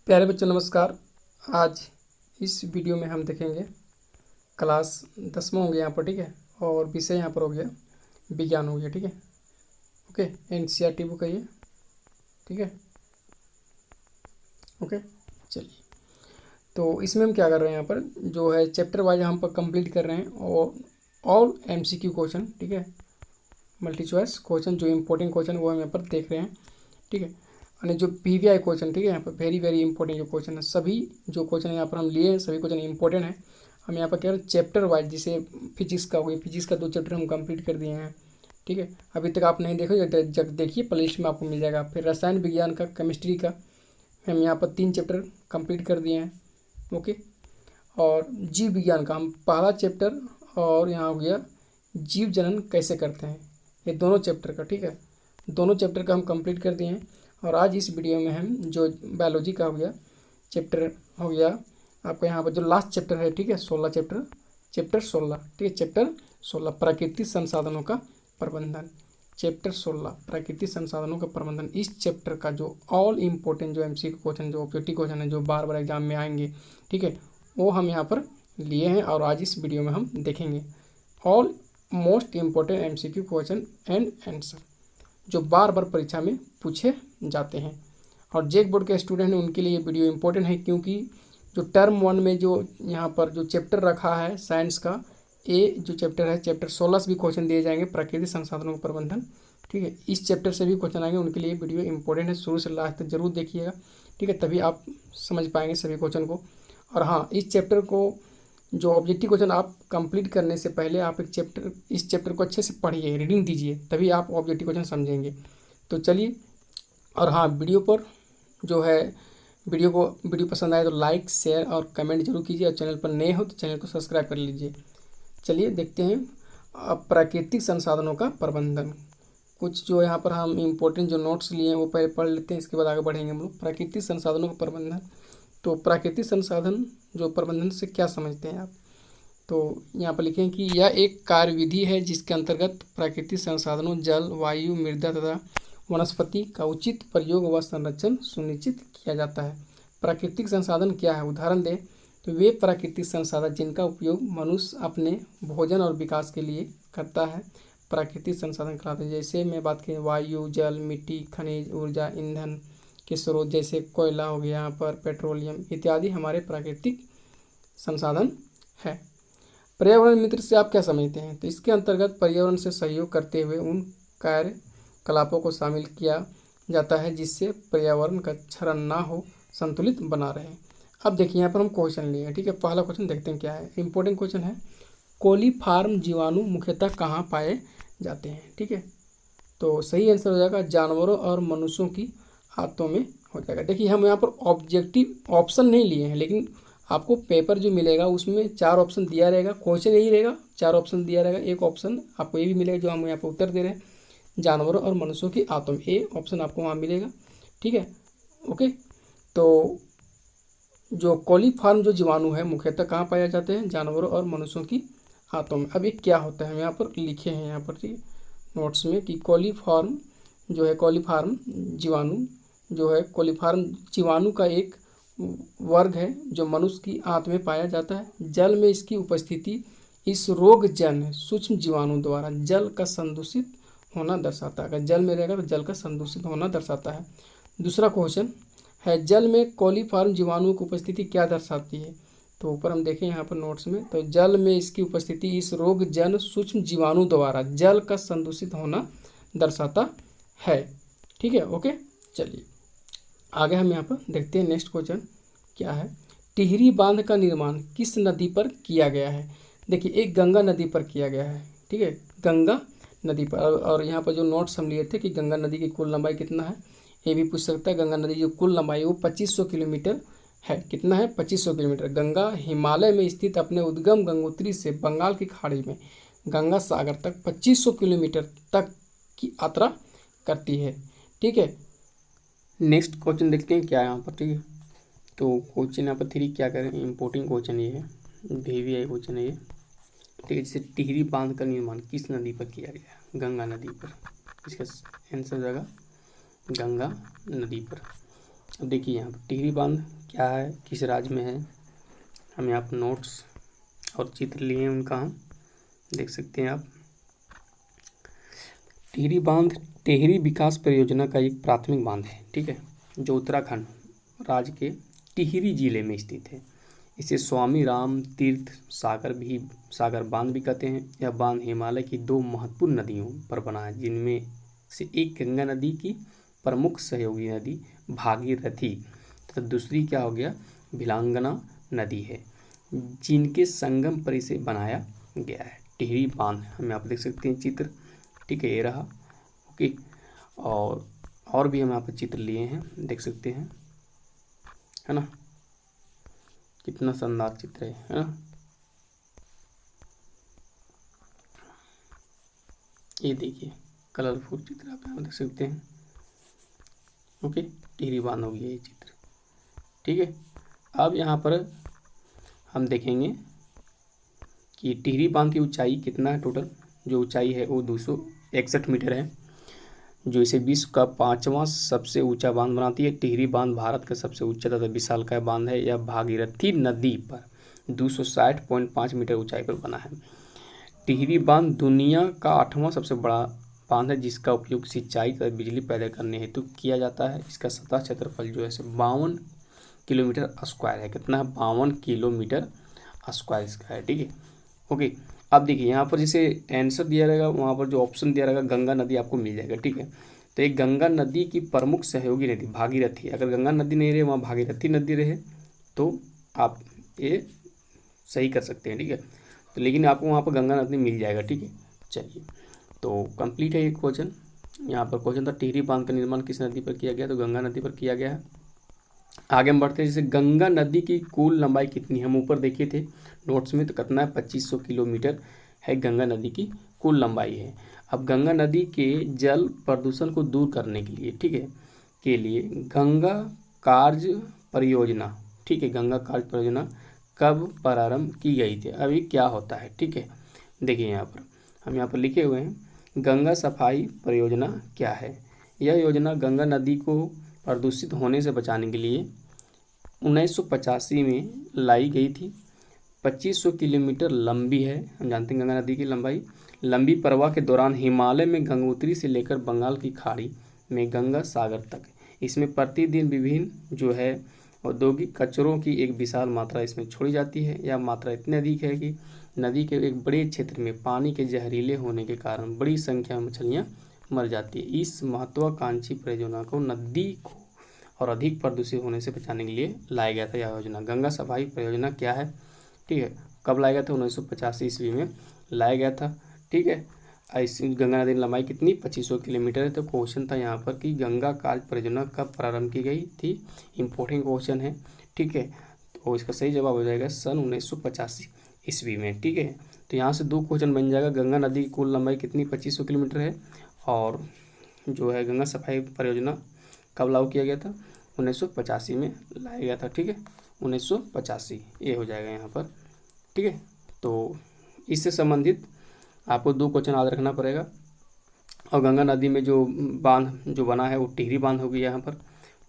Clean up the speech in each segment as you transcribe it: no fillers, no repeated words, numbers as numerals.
प्यारे बच्चों नमस्कार। आज इस वीडियो में हम देखेंगे क्लास 10वां हो गया यहाँ पर, ठीक है। और विषय यहाँ पर हो गया विज्ञान हो गया, ठीक है। ओके, एनसीईआरटी बुक है ये, ठीक है। ओके, चलिए। तो इसमें हम क्या कर रहे हैं, यहाँ पर जो है चैप्टर वाइज हम पर कंप्लीट कर रहे हैं और ऑल एमसीक्यू क्वेश्चन, ठीक है। मल्टी चॉइस क्वेश्चन जो इंपॉर्टेंट क्वेश्चन वो हम यहाँ पर देख रहे हैं, ठीक है। यानी जो पीवीआई क्वेश्चन, ठीक है, यहाँ पर वेरी वेरी इंपॉर्टेंट जो क्वेश्चन है, सभी जो क्वेश्चन यहाँ पर हम लिए हैं सभी क्वेश्चन इंपॉर्टेंट है। हम यहाँ पर कह रहे हैं चैप्टर वाइज, जैसे फिजिक्स का हो गया, फिजिक्स का 2 चैप्टर हम कंप्लीट कर दिए हैं, ठीक है। अभी तक आप नहीं देखो, जब देखिए प्लेलिस्ट में आपको मिल जाएगा। फिर रसायन विज्ञान का, केमिस्ट्री का हम यहाँ पर 3 चैप्टर कंप्लीट कर दिए हैं, ओके। और जीव विज्ञान का हम पहला चैप्टर और यहाँ हो गया जीव जनन कैसे करते हैं, ये दोनों चैप्टर का, ठीक है, दोनों चैप्टर का हम कंप्लीट कर दिए हैं। और आज इस वीडियो में हम जो बायोलॉजी का हो गया चैप्टर हो गया आपका यहाँ पर जो लास्ट चैप्टर है, ठीक है, 16 चैप्टर 16, ठीक है, चैप्टर 16 प्राकृतिक संसाधनों का प्रबंधन, चैप्टर 16 प्राकृतिक संसाधनों का प्रबंधन। इस चैप्टर का जो ऑल इम्पोर्टेंट जो एमसीक्यू क्वेश्चन, जो ऑब्जेक्टिव क्वेश्चन है, जो बार बार एग्जाम में आएंगे, ठीक है, वो हम यहाँ पर लिए हैं और आज इस वीडियो में हम देखेंगे all most important MCQ question and answer जो बार बार परीक्षा में पूछे जाते हैं। और जेक बोर्ड के स्टूडेंट हैं उनके लिए ये वीडियो इंपॉर्टेंट है, क्योंकि जो टर्म 1 में जो यहाँ पर जो चैप्टर रखा है साइंस का, ए जो चैप्टर है, चैप्टर 16 से भी क्वेश्चन दिए जाएंगे, प्राकृतिक संसाधनों का प्रबंधन, ठीक है। इस चैप्टर से भी क्वेश्चन आएंगे, उनके लिए वीडियो इंपॉर्टेंट है, शुरू से लास्ट तक जरूर देखिएगा, ठीक है, तभी आप समझ पाएंगे सभी क्वेश्चन को। और हाँ, इस चैप्टर को जो ऑब्जेक्टिव क्वेश्चन आप कंप्लीट करने से पहले आप इस चैप्टर को अच्छे से पढ़िए, रीडिंग दीजिए, तभी आप ऑब्जेक्टिव क्वेश्चन समझेंगे। तो चलिए, और हाँ, वीडियो पर जो है वीडियो पसंद आए तो लाइक शेयर और कमेंट जरूर कीजिए, और चैनल पर नए हो तो चैनल को सब्सक्राइब कर लीजिए। चलिए देखते हैं अब प्राकृतिक संसाधनों का प्रबंधन। कुछ जो यहाँ पर हम इम्पोर्टेंट जो नोट्स लिए हैं वो पहले पढ़ लेते हैं, इसके बाद आगे बढ़ेंगे हम लोग। प्राकृतिक संसाधनों का प्रबंधन, तो प्राकृतिक संसाधन जो प्रबंधन से क्या समझते हैं आप। तो यहाँ पर लिखें कि यह एक कार्यविधि है जिसके अंतर्गत प्राकृतिक संसाधनों जल, वायु, मृदा तथा वनस्पति का उचित प्रयोग व संरक्षण सुनिश्चित किया जाता है। प्राकृतिक संसाधन क्या है, उदाहरण दें तो वे प्राकृतिक संसाधन जिनका उपयोग मनुष्य अपने भोजन और विकास के लिए करता है प्राकृतिक संसाधन कहलाते हैं। जैसे मैं बात करें वायु, जल, मिट्टी, खनिज, ऊर्जा, ईंधन के स्रोत जैसे कोयला हो गया, यहाँ पर पेट्रोलियम इत्यादि हमारे प्राकृतिक संसाधन है। पर्यावरण मित्र से आप क्या समझते हैं, तो इसके अंतर्गत पर्यावरण से सहयोग करते हुए उन कार्यकलापों को शामिल किया जाता है जिससे पर्यावरण का क्षरण ना हो, संतुलित बना रहे। अब देखिए यहाँ पर हम क्वेश्चन लिए हैं, ठीक है। पहला क्वेश्चन देखते हैं क्या है, इंपॉर्टेंट क्वेश्चन है, कोलीफॉर्म जीवाणु मुख्यतः कहाँ पाए जाते हैं, ठीक है। तो सही आंसर हो जाएगा जानवरों और मनुष्यों की आंतों में हो जाएगा। देखिए हम यहाँ पर ऑब्जेक्टिव ऑप्शन नहीं लिए हैं, लेकिन आपको पेपर जो मिलेगा उसमें 4 ऑप्शन दिया रहेगा, क्वेश्चन यही रहेगा, 4 ऑप्शन दिया रहेगा, एक ऑप्शन आपको ये भी मिलेगा जो हम यहाँ पर उत्तर दे रहे हैं, जानवरों और मनुष्यों की आंतों में, ए ऑप्शन आपको वहाँ मिलेगा, ठीक है, ओके। तो जो कोलीफॉर्म जो जीवाणु है मुख्यतः कहाँ पाए जाते हैं, जानवरों और मनुष्यों की आंतों में। अब ये क्या होता है हम यहाँ पर लिखे हैं यहाँ पर, ठीक है, नोट्स में कि कोलीफॉर्म जो है, कोलीफॉर्म जीवाणु जो है, कोलीफॉर्म जीवाणु का एक वर्ग है जो मनुष्य की आंत में पाया जाता है। जल में इसकी उपस्थिति इस रोगजन्य सूक्ष्म जीवाणु द्वारा जल का संदूषित होना दर्शाता है। अगर जल में रहेगा तो जल का संदूषित होना दर्शाता है। दूसरा क्वेश्चन है, जल में कोलीफॉर्म जीवाणु की उपस्थिति क्या दर्शाती है, तो ऊपर हम देखें यहाँ पर नोट्स में, तो जल में इसकी उपस्थिति इस रोगजन्य सूक्ष्म जीवाणु द्वारा जल का संदूषित होना दर्शाता है, ठीक है, ओके। चलिए आगे हम यहाँ पर देखते हैं, नेक्स्ट क्वेश्चन क्या है, टिहरी बांध का निर्माण किस नदी पर किया गया है। देखिए एक गंगा नदी पर किया गया है, ठीक है, गंगा नदी पर। और यहाँ पर जो नोट्स हम लिए थे कि गंगा नदी की कुल लंबाई कितना है, ये भी पूछ सकता है। गंगा नदी जो कुल लंबाई वो 2500 किलोमीटर है, कितना है, 2500 किलोमीटर। गंगा हिमालय में स्थित अपने उद्गम गंगोत्री से बंगाल की खाड़ी में गंगा सागर तक 2500 किलोमीटर तक की यात्रा करती है, ठीक है। नेक्स्ट क्वेश्चन देखते हैं क्या है यहाँ पर, ठीक है। तो क्वेश्चन यहाँ पर 3 क्या करें, इम्पोर्टेंट क्वेश्चन ये है, VVI क्वेश्चन है ये, ठीक है। जैसे टिहरी बांध का निर्माण किस नदी पर किया गया, गंगा नदी पर, इसका आंसर हो जाएगा गंगा नदी पर। देखिए यहाँ पर टिहरी बांध क्या है, किस राज्य में है, हम यहाँ पर नोट्स और चित्र लिए हैं उनका, हम देख सकते हैं आप। टिहरी बांध टिहरी विकास परियोजना का एक प्राथमिक बांध है, ठीक है, जो उत्तराखंड राज्य के टिहरी जिले में स्थित है। इसे स्वामी राम तीर्थ सागर बांध भी कहते हैं। यह बांध हिमालय की दो महत्वपूर्ण नदियों पर बना है, जिनमें से एक गंगा नदी की प्रमुख सहयोगी नदी भागीरथी तथा दूसरी क्या हो गया, भिलांगना नदी है, जिनके संगम पर इसे बनाया गया है। टिहरी बांध हम यहाँ पर देख सकते हैं चित्र, ठीक है, ये रहा। ओके, और भी हम यहाँ पर चित्र लिए हैं, देख सकते हैं, है ना, कितना शानदार चित्र है ना। ये देखिए कलरफुल चित्र आप यहाँ देख सकते हैं। ओके, टिहरी बांध हो गया ये चित्र, ठीक है। अब यहाँ पर हम देखेंगे कि टिहरी बांध की ऊंचाई कितना है। टोटल जो ऊंचाई है वो 261 मीटर है, जो इसे विश्व का 5वां सबसे ऊंचा बांध बनाती है। टिहरी बांध भारत का सबसे ऊंचा तथा विशालकाय बांध है। यह भागीरथी नदी पर 260.5 मीटर ऊंचाई पर बना है। टिहरी बांध दुनिया का 8वां सबसे बड़ा बांध है, जिसका उपयोग सिंचाई तथा बिजली पैदा करने हेतु किया जाता है। इसका सतह क्षेत्रफल जो है 52 किलोमीटर स्क्वायर है। कितना है, 52 किलोमीटर स्क्वायर इसका है, ठीक है। ओके, अब देखिए यहाँ पर जैसे आंसर दिया रहेगा, वहाँ पर जो ऑप्शन दिया रहेगा गंगा नदी आपको मिल जाएगा, ठीक है। तो एक गंगा नदी की प्रमुख सहयोगी नदी भागीरथी, अगर गंगा नदी नहीं रहे वहाँ भागीरथी नदी रहे तो आप ये सही कर सकते हैं, ठीक है। तो लेकिन आपको वहाँ पर गंगा नदी मिल जाएगा, ठीक है। चलिए, तो कंप्लीट है ये क्वेश्चन। यहाँ पर क्वेश्चन था टिहरी बांध का निर्माण किस नदी पर किया गया, तो गंगा नदी पर किया गया है। आगे हम बढ़ते हैं, जैसे गंगा नदी की कुल लंबाई कितनी है, हम ऊपर देखे थे नोट्स में, तो कितना है, 2500 किलोमीटर है गंगा नदी की कुल लंबाई है। अब गंगा नदी के जल प्रदूषण को दूर करने के लिए, ठीक है, के लिए गंगा कार्य परियोजना, ठीक है, गंगा कार्य परियोजना कब प्रारंभ की गई थी, अभी क्या होता है, ठीक है। देखिए यहाँ पर हम यहाँ पर लिखे हुए हैं, गंगा सफाई परियोजना क्या है। यह योजना गंगा नदी को प्रदूषित होने से बचाने के लिए 1985 में लाई गई थी। 2500 किलोमीटर लंबी है, हम जानते हैं गंगा नदी की लंबाई। लंबी प्रवाह के दौरान हिमालय में गंगोत्री से लेकर बंगाल की खाड़ी में गंगा सागर तक, इसमें प्रतिदिन विभिन्न जो है औद्योगिक कचरों की एक विशाल मात्रा इसमें छोड़ी जाती है। यह मात्रा इतनी अधिक है कि नदी के एक बड़े क्षेत्र में पानी के जहरीले होने के कारण बड़ी संख्या में मछलियाँ मर जाती है। इस महत्वाकांक्षी परियोजना को नदी को और अधिक प्रदूषित होने से बचाने के लिए लाया गया था। यह योजना गंगा सफाई परियोजना क्या है, ठीक है, कब लाया गया था, 1985 ईस्वी में लाया गया था, ठीक है। ऐसी गंगा नदी की लंबाई कितनी, 2500 किलोमीटर है। तो क्वेश्चन था यहाँ पर कि गंगा कार्य परियोजना कब प्रारंभ की गई थी, इम्पोर्टेंट क्वेश्चन है, ठीक है। तो इसका सही जवाब हो जाएगा सन 1985 ईस्वी में, ठीक है। तो यहाँ से दो क्वेश्चन बन जाएगा, गंगा नदी की कुल लंबाई कितनी 2500 किलोमीटर है, और जो है गंगा सफाई परियोजना कब लागू किया गया था, 1985 में लाया गया था, ठीक है, 1985, ये हो जाएगा यहाँ पर, ठीक है। तो इससे संबंधित आपको दो क्वेश्चन याद रखना पड़ेगा। और गंगा नदी में जो बांध जो बना है वो टिहरी बांध होगी, यहाँ पर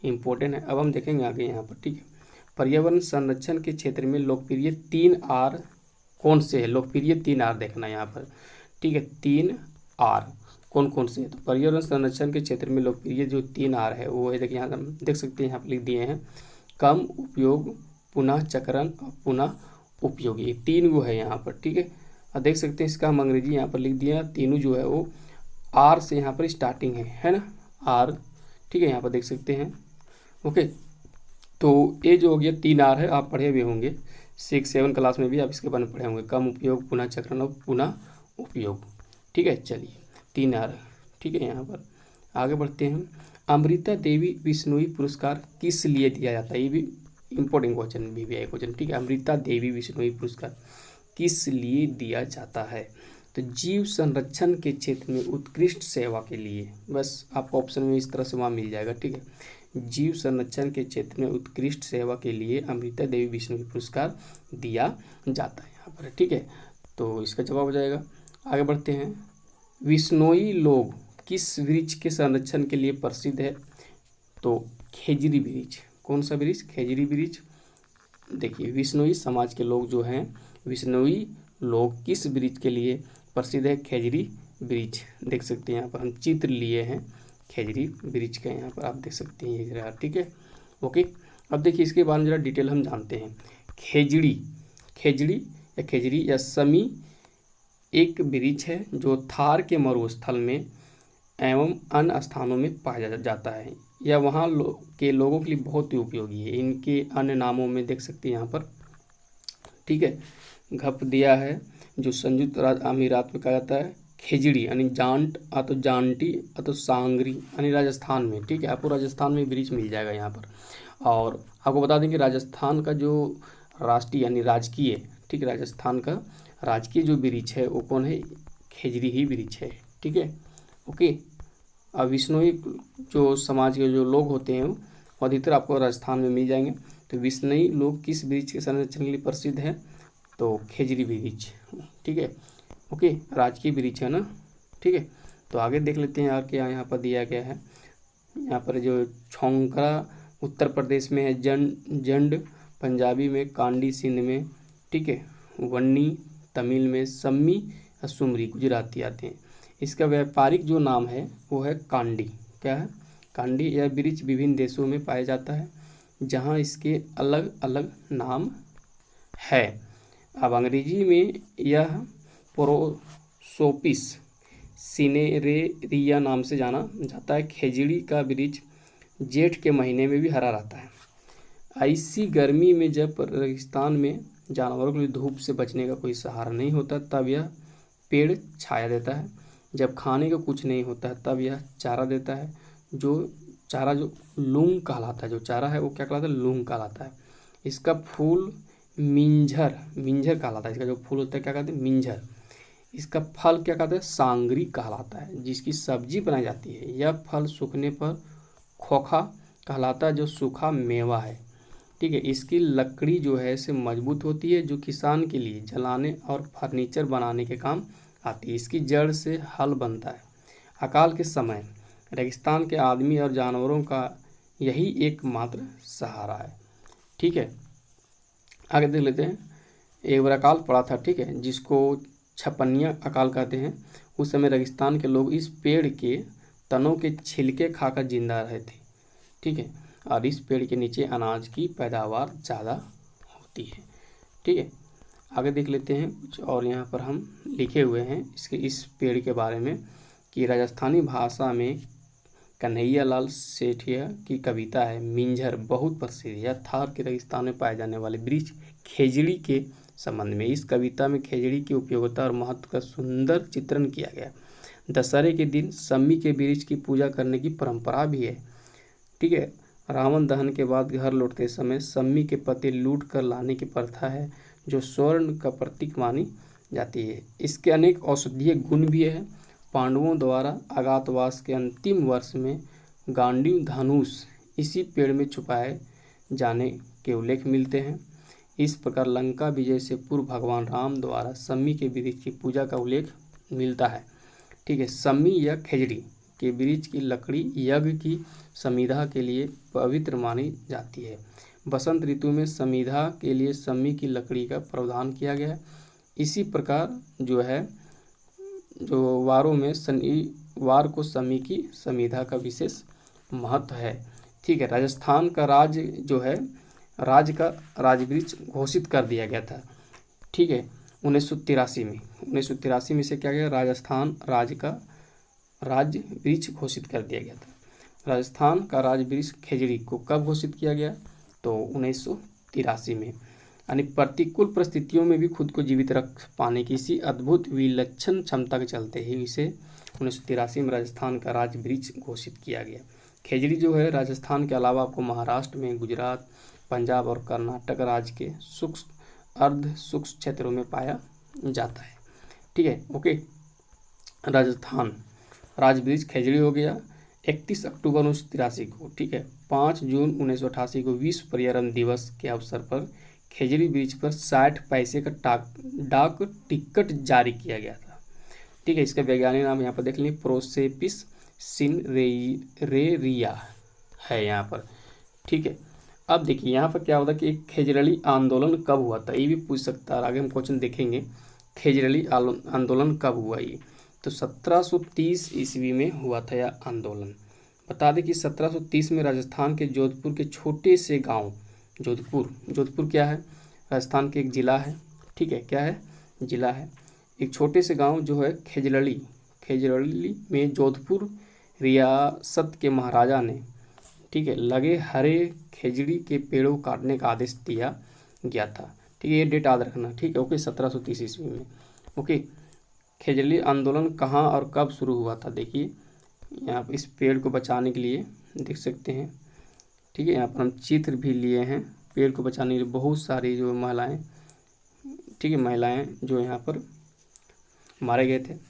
इम्पोर्टेंट है। अब हम देखेंगे आगे यहाँ पर, ठीक है। पर्यावरण संरक्षण के क्षेत्र में लोकप्रिय 3 आर कौन से है, लोकप्रिय 3 आर देखना यहाँ पर, ठीक है, 3 आर कौन कौन से है। तो पर्यावरण संरक्षण के क्षेत्र में लोकप्रिय जो 3 आर है वो है, देखिए यहाँ हम देख सकते हैं, यहाँ पर लिख दिए हैं, कम उपयोग, पुनः चक्रण और पुनः उपयोगी, ये 3 गो है यहाँ पर, ठीक है। और देख सकते हैं इसका हम अंग्रेजी यहाँ पर लिख दिए हैं, तीनों जो है वो आर से यहाँ पर स्टार्टिंग है ना, आर, ठीक है, यहाँ पर देख सकते हैं। ओके, तो ये जो हो गया 3 आर है, आप पढ़े हुए होंगे 6-7 क्लास में भी आप इसके बारे में पढ़े होंगे, कम उपयोग, पुनः चक्रण और पुनः उपयोग, ठीक है। चलिए 3 आर, ठीक है। यहाँ पर आगे बढ़ते हैं, अमृता देवी बिश्नोई पुरस्कार किस लिए दिया जाता है, ये भी इम्पोर्टेंट क्वेश्चन भी है क्वेश्चन, ठीक है। अमृता देवी बिश्नोई पुरस्कार किस लिए दिया जाता है, तो जीव संरक्षण के क्षेत्र में उत्कृष्ट सेवा के लिए, बस आपको ऑप्शन में इस तरह से वहाँ मिल जाएगा, ठीक है। जीव संरक्षण के क्षेत्र में उत्कृष्ट सेवा के लिए अमृता देवी बिश्नोई पुरस्कार दिया जाता है यहाँ पर, ठीक है। तो इसका जवाब हो जाएगा। आगे बढ़ते हैं, बिश्नोई लोग किस वृक्ष के संरक्षण के लिए प्रसिद्ध है, तो खेजड़ी ब्रिज। कौन सा ब्रिज? खेजड़ी ब्रिज। देखिए विश्नोई समाज के लोग जो हैं, विश्नोई लोग किस ब्रिज के लिए प्रसिद्ध है? खेजड़ी ब्रिज। देख सकते हैं यहाँ पर हम चित्र लिए हैं खेजड़ी ब्रिज का, यहाँ पर आप देख सकते हैं ये जरा, ठीक है, ओके। अब देखिए इसके बारे में जरा डिटेल हम जानते हैं। खेजड़ी, खेजड़ी या खेजड़ी या समी एक ब्रिज है जो थार के मरुस्थल में एवं अन्य स्थानों में पाया जाता है। यह वहाँ के लोगों के लिए बहुत ही उपयोगी है। इनके अन्य नामों में देख सकते हैं यहाँ पर, ठीक है, घप दिया है जो संयुक्त राज्य अमीरात में कहा जाता है। खेजड़ी यानी जांट अतो जांटी अतो सांगरी यानी राजस्थान में, ठीक है, आपको राजस्थान में ब्रिज मिल जाएगा यहाँ पर। और आपको बता दें कि राजस्थान का जो राष्ट्रीय यानी राजकीय, ठीक है, राजस्थान का राजकीय जो ब्रिज है वो कौन है? खेजड़ी ही ब्रिज है, ठीक है, ओके। अब विश्नोई जो समाज के जो लोग होते हैं वो अधिकतर आपको राजस्थान में मिल जाएंगे। तो विश्नोई लोग किस ब्रिज के संरक्षण के लिए प्रसिद्ध है? तो खेजड़ी ब्रिज, ठीक है, ओके, राजकीय ब्रिज है ना, ठीक है। तो आगे देख लेते हैं यार क्या यहाँ पर दिया गया है। यहाँ पर जो छोंकरा उत्तर प्रदेश में है, जंड पंजाबी में, कांडी सिंध में, ठीक है, वन्नी तमिल में, सम्मी और सुमरी गुजराती आते हैं। इसका व्यापारिक जो नाम है वो है कांडी। क्या है? कांडी। यह ब्रिज विभिन्न देशों में पाया जाता है जहाँ इसके अलग अलग नाम है। अब अंग्रेजी में यह प्रोसोपिस सिनेरेरिया नाम से जाना जाता है। खेजड़ी का ब्रिज जेठ के महीने में भी हरा रहता है। ऐसी गर्मी में जब रेगिस्तान में जानवरों के लिए धूप से बचने का कोई सहारा नहीं होता तब यह पेड़ छाया देता है। जब खाने को कुछ नहीं होता है तब यह चारा देता है। जो चारा जो लूंग कहलाता है, जो चारा है वो क्या कहलाता है? लूंग कहलाता है। इसका फूल मिंजर कहलाता है। इसका जो फूल होता है क्या कहते हैं? मिंजर। इसका फल क्या कहते हैं? सांगरी कहलाता है, जिसकी सब्जी बनाई जाती है। यह फल सूखने पर खोखा कहलाता है, जो सूखा मेवा है, ठीक है। इसकी लकड़ी जो है इसे मजबूत होती है, जो किसान के लिए जलाने और फर्नीचर बनाने के काम आती है। इसकी जड़ से हल बनता है। अकाल के समय रेगिस्तान के आदमी और जानवरों का यही एकमात्र सहारा है, ठीक है। आगे देख लेते हैं। एक बार अकाल पड़ा था, ठीक है, जिसको छपनिया अकाल कहते हैं। उस समय रेगिस्तान के लोग इस पेड़ के तनों के छिलके खाकर जिंदा रहे थे, ठीक है, और इस पेड़ के नीचे अनाज की पैदावार ज़्यादा होती है, ठीक है। आगे देख लेते हैं कुछ और यहाँ पर हम लिखे हुए हैं इस पेड़ के बारे में कि राजस्थानी भाषा में कन्हैया लाल सेठिया की कविता है मिंजर बहुत प्रसिद्ध है। यह थार के रेगिस्तान में पाए जाने वाले वृक्ष खेजड़ी के संबंध में। इस कविता में खेजड़ी की उपयोगिता और महत्व का सुंदर चित्रण किया गया। दशहरे के दिन सम्मी के वृक्ष की पूजा करने की परंपरा भी है, ठीक है। रावण दहन के बाद घर लौटते समय सम्मी के पत्ते लूट कर लाने की प्रथा है, जो स्वर्ण का प्रतीक मानी जाती है। इसके अनेक औषधीय गुण भी है। पांडवों द्वारा अज्ञातवास के अंतिम वर्ष में गांडीव धनुष इसी पेड़ में छुपाए जाने के उल्लेख मिलते हैं। इस प्रकार लंका विजय से पूर्व भगवान राम द्वारा सम्मी के वृक्ष की पूजा का उल्लेख मिलता है, ठीक है। सम्मी या खेजड़ी के वृक्ष की लकड़ी यज्ञ की समिधा के लिए पवित्र मानी जाती है। बसंत ऋतु में समिधा के लिए सम्मी की लकड़ी का प्रावधान किया गया है। इसी प्रकार जो है जो वारों में शनिवार को सम्मी की समिधा का विशेष महत्व है, ठीक है। राजस्थान का राज जो है राज्य का राजवृक्ष घोषित कर दिया गया था, ठीक है, 1983 में। 1983 में से क्या गया? राजस्थान राज्य का राज्य वृक्ष घोषित कर दिया गया था। राजस्थान का राज्य वृक्ष खेजड़ी को कब घोषित किया गया? तो 1983 में। यानी प्रतिकूल परिस्थितियों में भी खुद को जीवित रख पाने की इसी अद्भुत विलक्षण क्षमता के चलते ही इसे 1983 में राजस्थान का राज्य वृक्ष घोषित किया गया। खेजड़ी जो है राजस्थान के अलावा आपको महाराष्ट्र में, गुजरात, पंजाब और कर्नाटक राज्य के शुष्क अर्ध शुष्क क्षेत्रों में पाया जाता है, ठीक है, ओके। राजस्थान राज्य वृक्ष खेजड़ी हो गया। 31 अक्टूबर 1983 को, ठीक है, 5 जून 1988 को विश्व पर्यावरण दिवस के अवसर पर खेजड़ी वृक्ष पर 60 पैसे का डाक टिकट जारी किया गया था, ठीक है। इसका वैज्ञानिक नाम यहाँ पर देख लें, प्रोसेपिस सिनेरेरिया है यहाँ पर, ठीक है। अब देखिए यहाँ पर क्या होता है कि खेजरली आंदोलन कब हुआ था, ये भी पूछ सकता है। आगे हम क्वेश्चन देखेंगे खेजरली आंदोलन कब हुआ ये। तो 1730 ईस्वी में हुआ था यह आंदोलन। बता दें कि 1730 में राजस्थान के जोधपुर के छोटे से गांव, जोधपुर क्या है, राजस्थान के एक ज़िला है, ठीक है, क्या है, ज़िला है। एक छोटे से गांव जो है खेजरली में जोधपुर रियासत के महाराजा ने, ठीक है, लगे हरे खेजड़ी के पेड़ों काटने का आदेश दिया गया था। ठीक है, ये डेट याद रखना, ठीक है, ओके, 1730 ईस्वी में। ओके, खेजड़ी आंदोलन कहाँ और कब शुरू हुआ था, देखिए यहाँ पर इस पेड़ को बचाने के लिए देख सकते हैं, ठीक है, यहाँ पर हम चित्र भी लिए हैं पेड़ को बचाने के लिए। बहुत सारी जो महिलाएं, ठीक है, महिलाएं जो यहाँ पर मारे गए थे।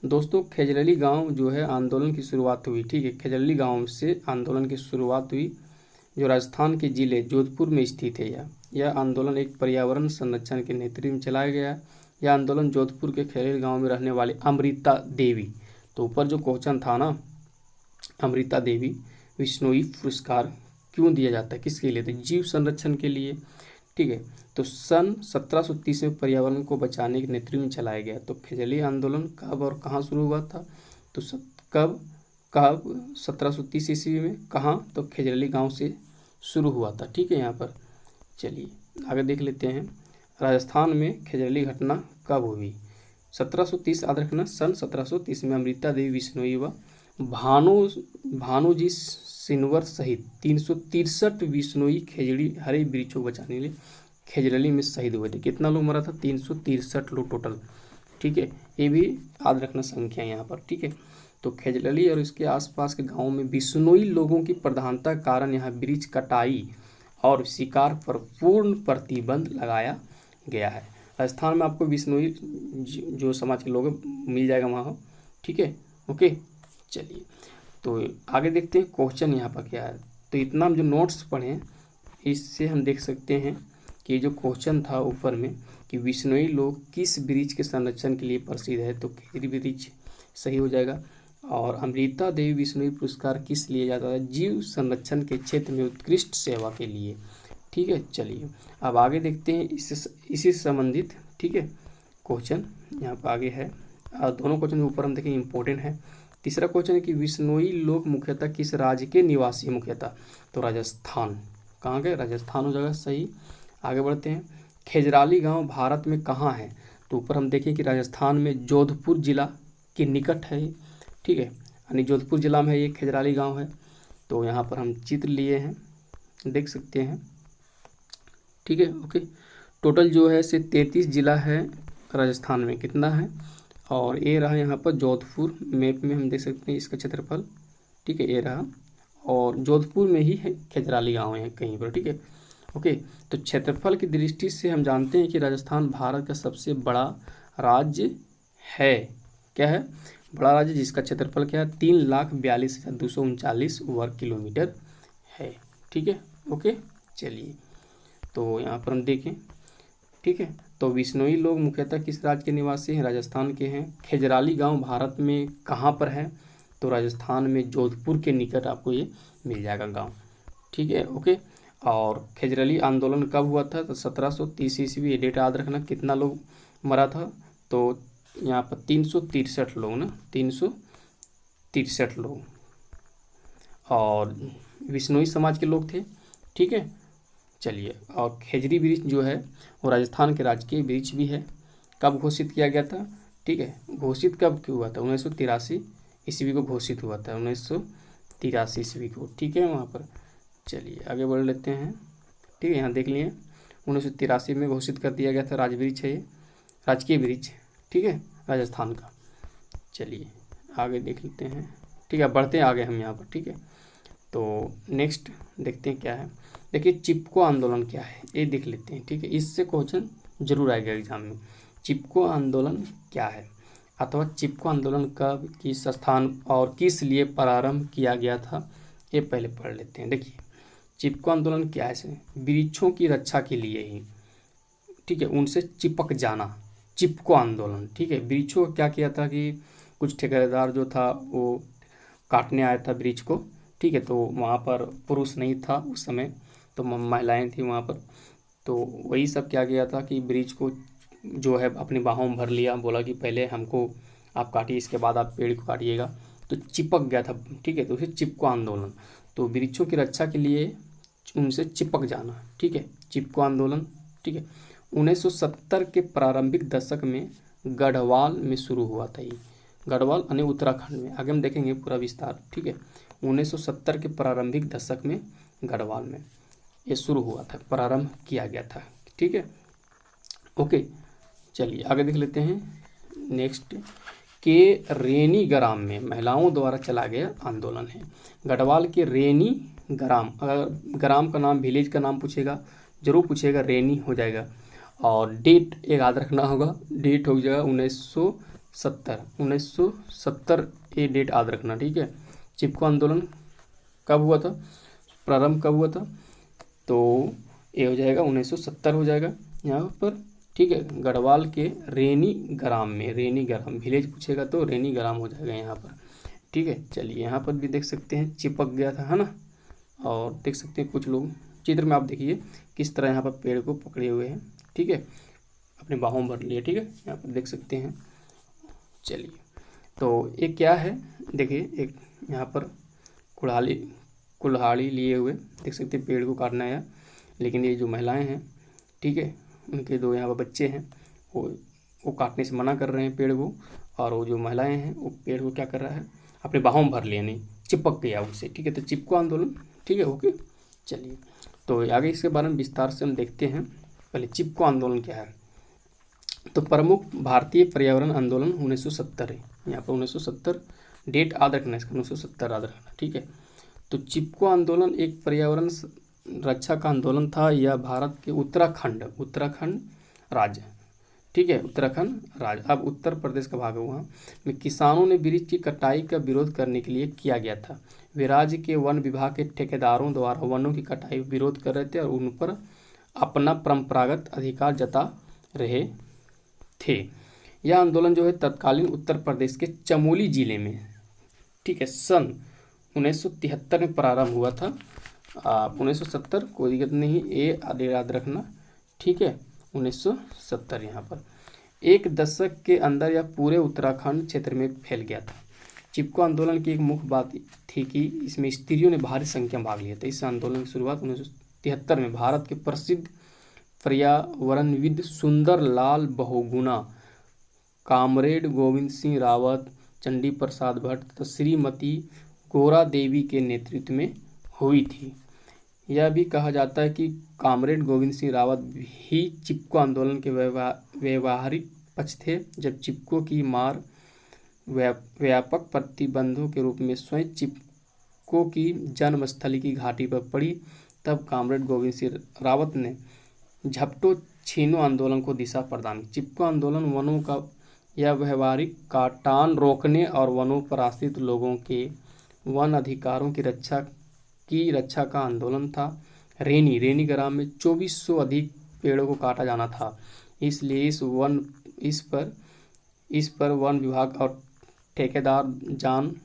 दोस्तों खेजरली गांव जो है आंदोलन की शुरुआत हुई, ठीक है, खेजरली गांव से आंदोलन की शुरुआत हुई, जो राजस्थान के जिले जोधपुर में स्थित है। यह आंदोलन एक पर्यावरण संरक्षण के नेतृत्व में चलाया गया। यह आंदोलन जोधपुर के खेजरली गांव में रहने वाली अमृता देवी, तो ऊपर जो क्वेश्चन था ना, अमृता देवी विश्नोई पुरस्कार क्यों दिया जाता है, किसके लिए, तो जीव संरक्षण के लिए, ठीक है। तो सन 1730 में पर्यावरण को बचाने के नेतृत्व में चलाया गया। तो खेजरली आंदोलन कब और कहाँ शुरू हुआ था, तो कब 1730 ईस्वी में, कहाँ, तो खेजरली गांव से शुरू हुआ था, ठीक है। यहाँ पर चलिए आगे देख लेते हैं, राजस्थान में खेजरली घटना कब हुई। 1730 याद रखना, सन 1730 में अमृता देवी बिश्नोई व भानुजी सिनवर सहित 363 बिश्नोई खेजड़ी हरे वृक्षों को बचाने के लिए खेजरली में शहीद हुए थे। कितना लोग मरा था, 363 लोग टोटल, ठीक है, ये भी याद रखना संख्या यहाँ पर, ठीक है। तो खेजरली और इसके आसपास के गांवों में बिश्नोई लोगों की प्रधानता के कारण यहाँ वृक्ष कटाई और शिकार पर पूर्ण प्रतिबंध लगाया गया है। राजस्थान में आपको बिश्नोई जो समाज के लोग मिल जाएगा वहाँ, ठीक है, ओके। चलिए तो आगे देखते हैं क्वेश्चन यहाँ पर क्या है। तो इतना हम जो नोट्स पढ़े इससे हम देख सकते हैं कि जो क्वेश्चन था ऊपर में कि बिश्नोई लोग किस वृक्ष के संरक्षण के लिए प्रसिद्ध है, तो खेजड़ी वृक्ष सही हो जाएगा। और अमृता देवी बिश्नोई पुरस्कार किस लिए जाता है, जीव संरक्षण के क्षेत्र में उत्कृष्ट सेवा के लिए, ठीक है। चलिए अब आगे देखते हैं इसी से संबंधित, ठीक है, क्वेश्चन यहाँ पर आगे है। दोनों क्वेश्चन ऊपर हम देखें इंपॉर्टेंट है। तीसरा क्वेश्चन है कि बिश्नोई लोग मुख्यतः किस राज्य के निवासी, मुख्यतः, तो राजस्थान, कहाँ के, राजस्थान हो जाएगा सही। आगे बढ़ते हैं, खेजराली गांव भारत में कहाँ है, तो ऊपर हम देखें कि राजस्थान में जोधपुर जिला के निकट है, ठीक है, यानी जोधपुर जिला में ये खेजराली गांव है। तो यहाँ पर हम चित्र लिए हैं, देख सकते हैं, ठीक है, ओके। टोटल जो है से 33 जिला है राजस्थान में, कितना है, और ये रहा यहाँ पर जोधपुर, मैप में हम देख सकते हैं इसका क्षेत्रफल, ठीक है, ये रहा, और जोधपुर में ही है खेजराली गाँव है कहीं पर, ठीक है, ओके। तो क्षेत्रफल की दृष्टि से हम जानते हैं कि राजस्थान भारत का सबसे बड़ा राज्य है, क्या है, बड़ा राज्य, जिसका क्षेत्रफल क्या है, 3,42,239 वर्ग किलोमीटर है, ठीक है, ओके। चलिए तो यहाँ पर हम देखें, ठीक है, तो बिश्नोई लोग मुख्यतः किस राज्य के निवासी हैं, राजस्थान के हैं। खेजराली गांव भारत में कहाँ पर है, तो राजस्थान में जोधपुर के निकट आपको ये मिल जाएगा गांव, ठीक है, ओके। और खेजरली आंदोलन कब हुआ था, तो 1730 ईस्वी, ये डेट याद रखना। कितना लोग मरा था, तो यहाँ पर 363 लोग ना, 363 लोग, और बिश्नोई समाज के लोग थे, ठीक है। चलिए, और खेजड़ी वृक्ष जो है वो राजस्थान के राजकीय वृक्ष भी है। कब घोषित किया गया था, ठीक है, घोषित कब हुआ था, 1983 ईस्वी को घोषित हुआ था, 1983 ईस्वी को, ठीक है, वहाँ पर। चलिए आगे बढ़ लेते हैं, ठीक है, यहाँ देख लिए 1983 में घोषित कर दिया गया था, राजवृक्ष है ये, राजकीय वृक्ष, ठीक है, राजस्थान का। चलिए आगे देख लेते हैं, ठीक है, बढ़ते हैं आगे हम यहाँ पर, ठीक है। तो नेक्स्ट देखते हैं क्या है। देखिए चिपको आंदोलन क्या है, ये देख लेते हैं, ठीक है, इससे क्वेश्चन जरूर आएगा एग्जाम में। चिपको आंदोलन क्या है, अथवा चिपको आंदोलन कब, किस स्थान और किस लिए प्रारंभ किया गया था, ये पहले पढ़ लेते हैं। देखिए चिपको आंदोलन क्या है, वृक्षों की रक्षा के लिए ही, ठीक है, उनसे चिपक जाना, चिपको आंदोलन, ठीक है। वृक्षों को क्या किया था कि कुछ ठेकेदार जो था वो काटने आया था वृक्ष को, ठीक है। तो वहाँ पर पुरुष नहीं था उस समय, तो महिलाएं थी वहाँ पर। तो वही सब क्या गया था कि ब्रिज को जो है अपनी बाहों में भर लिया, बोला कि पहले हमको आप काटिए, इसके बाद आप पेड़ को काटिएगा। तो चिपक गया था, ठीक है। तो उसे चिपको आंदोलन, तो वृक्षों की रक्षा के लिए उनसे चिपक जाना, ठीक है, चिपको आंदोलन, ठीक है। 1970 के प्रारंभिक दशक में गढ़वाल में शुरू हुआ था ये, गढ़वाल यानी उत्तराखंड में, आगे हम देखेंगे पूरा विस्तार, ठीक है। 1970 के प्रारंभिक दशक में गढ़वाल में ये शुरू हुआ था, प्रारंभ किया गया था, ठीक है। ओके, चलिए आगे देख लेते हैं। नेक्स्ट के रेनी ग्राम में महिलाओं द्वारा चला गया आंदोलन है। गढ़वाल के रेनी ग्राम, अगर ग्राम का नाम, विलेज का नाम पूछेगा, जरूर पूछेगा, रेनी हो जाएगा। और डेट एक याद रखना होगा, डेट हो जाएगा 1970 ये डेट याद रखना, ठीक है। चिपको आंदोलन कब हुआ था, प्रारंभ कब हुआ था, तो ये हो जाएगा 1970 हो जाएगा यहाँ पर, ठीक है। गढ़वाल के रेनी ग्राम में, रेनी ग्राम विलेज पूछेगा तो रेनी ग्राम हो जाएगा यहाँ पर, ठीक है। चलिए यहाँ पर भी देख सकते हैं चिपक गया था, है ना। और देख सकते हैं कुछ लोग चित्र में, आप देखिए किस तरह यहाँ पर पेड़ को पकड़े हुए हैं, ठीक है, अपने बाहों में भर लिए, ठीक है, यहाँ पर देख सकते हैं। चलिए, तो ये क्या है, देखिए एक यहाँ पर कुल्हाड़ी लिए हुए देख सकते हैं, पेड़ को काटना है। लेकिन ये जो महिलाएं हैं, ठीक है, उनके दो यहाँ पर बच्चे हैं, वो काटने से मना कर रहे हैं पेड़ को, और वो जो महिलाएं हैं वो पेड़ को क्या कर रहा है, अपने बाहों में भर लिया, नहीं चिपक गया उससे, ठीक है। तो चिपको आंदोलन, ठीक है, ओके। चलिए, तो आगे इसके बारे में विस्तार से हम देखते हैं। पहले चिपको आंदोलन क्या है, तो प्रमुख भारतीय पर्यावरण आंदोलन 1970 है, यहाँ पर 1970 डेट याद रखना, इसका 1970 याद रखना, ठीक है। तो चिपको आंदोलन एक पर्यावरण रक्षा का आंदोलन था। यह भारत के उत्तराखंड राज्य, ठीक है, उत्तराखंड राज्य, अब उत्तर प्रदेश का भाग हुआ में किसानों ने वृक्ष की कटाई का विरोध करने के लिए किया गया था। वे राज्य के वन विभाग के ठेकेदारों द्वारा वनों की कटाई विरोध कर रहे थे और उन पर अपना परंपरागत अधिकार जता रहे थे। यह आंदोलन जो है तत्कालीन उत्तर प्रदेश के चमोली जिले में, ठीक है, सन 1973 में प्रारंभ हुआ था। 1970 कोई दिक्कत नहीं, ये याद रखना, ठीक है, 1970 यहाँ पर। एक दशक के अंदर यह पूरे उत्तराखंड क्षेत्र में फैल गया था। चिपको आंदोलन की एक मुख्य बात थी कि इसमें स्त्रियों ने भारी संख्या में भाग लिया था। इस आंदोलन की शुरुआत 1973 में भारत के प्रसिद्ध पर्यावरणविद सुंदर लाल बहुगुणा, कामरेड गोविंद सिंह रावत, चंडी प्रसाद भट्ट तथा श्रीमती गौरा देवी के नेतृत्व में हुई थी। यह भी कहा जाता है कि कामरेड गोविंद सिंह रावत ही चिपको आंदोलन के व्यवहारिक पक्ष थे। जब चिपको की मार व्यापक प्रतिबंधों के रूप में स्वयं चिपको की जन्मस्थली की घाटी पर पड़ी, तब कामरेड गोविंद सिंह रावत ने झपटो छीनो आंदोलन को दिशा प्रदान की। चिपको आंदोलन वनों का यह व्यवहारिक काटान रोकने और वनों पर आश्रित लोगों के वन अधिकारों की रक्षा का आंदोलन था। रेनी ग्राम में 2400 अधिक पेड़ों को काटा जाना था, इसलिए इस पर वन विभाग और ठेकेदार जान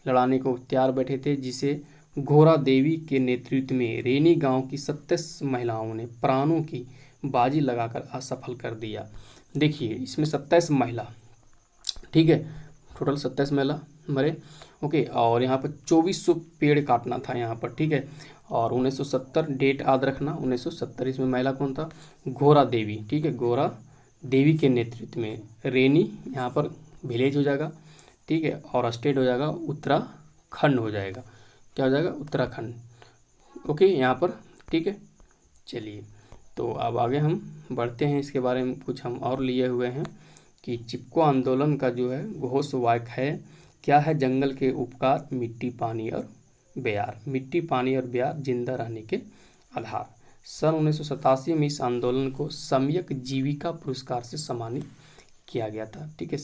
लड़ाने को तैयार बैठे थे, जिसे गौरा देवी के नेतृत्व में रेनी गांव की 27 महिलाओं ने प्राणों की बाजी लगाकर असफल कर दिया। देखिए इसमें 27 महिला, ठीक है, टोटल 27 महिला मरे, ओके। और यहाँ पर 2400 पेड़ काटना था यहाँ पर, ठीक है। और 1970 डेट याद रखना, 1970। इसमें महिला कौन था, गौरा देवी, ठीक है, गौरा देवी के नेतृत्व में। रेनी यहाँ पर विलेज हो जाएगा, ठीक है, और स्टेट हो जाएगा उत्तराखंड हो जाएगा, क्या हो जाएगा, उत्तराखंड, ओके यहाँ पर, ठीक है। चलिए, तो अब आगे हम बढ़ते हैं, इसके बारे में कुछ हम और लिए हुए हैं कि चिपको आंदोलन का जो है घोष वाक्य है, क्या है, जंगल के उपकार, मिट्टी पानी और बयार, मिट्टी पानी और बयार जिंदा रहने के आधार। सन 1987 में इस आंदोलन को सम्यक जीविका पुरस्कार से सम्मानित किया गया था, ठीक है,